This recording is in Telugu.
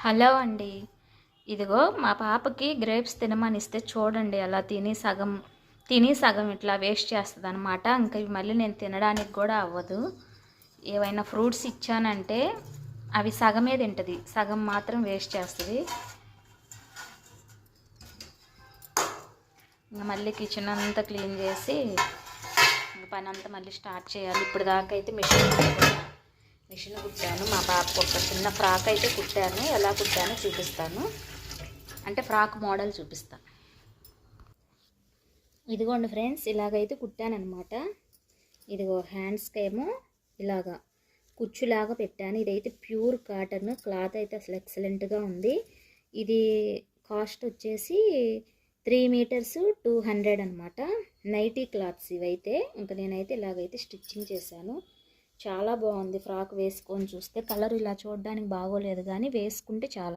హలో అండి. ఇదిగో మా పాపకి గ్రేప్స్ తినమని ఇస్తే చూడండి అలా తిని సగం ఇట్లా వేస్ట్ చేస్తుంది అనమాట. ఇంకా ఇవి మళ్ళీ నేను తినడానికి కూడా అవ్వదు. ఏవైనా ఫ్రూట్స్ ఇచ్చానంటే అవి సగమే తింటుంది, సగం మాత్రం వేస్ట్ చేస్తుంది. ఇంకా మళ్ళీ కిచెన్ అంతా క్లీన్ చేసి ఇంకా పని అంతా మళ్ళీ స్టార్ట్ చేయాలి. ఇప్పుడు దాకా అయితే మిషన్ కుట్టాను. మా పాపకు ఒక చిన్న ఫ్రాక్ అయితే కుట్టాను. ఎలా కుట్టానో చూపిస్తాను, అంటే ఫ్రాక్ మోడల్ చూపిస్తాను. ఇదిగోండి ఫ్రెండ్స్, ఇలాగైతే కుట్టానమాట. ఇదిగో హ్యాండ్స్కి ఏమో ఇలాగా కుచ్చులాగా పెట్టాను. ఇదైతే ప్యూర్ కాటన్ క్లాత్, అయితే అసలు ఎక్సలెంట్గా ఉంది. ఇది కాస్ట్ వచ్చేసి 3 మీటర్స్ 200 అనమాట. నైటీ క్లాత్స్ ఇవైతే. ఇంకా నేనైతే ఇలాగైతే స్టిచ్చింగ్ చేశాను. చాలా బాగుంది. ఫ్రాక్ వేసుకొని చూస్తే కలర్ ఇలా చూడడానికి బాగోలేదు, కానీ వేసుకుంటే చాలా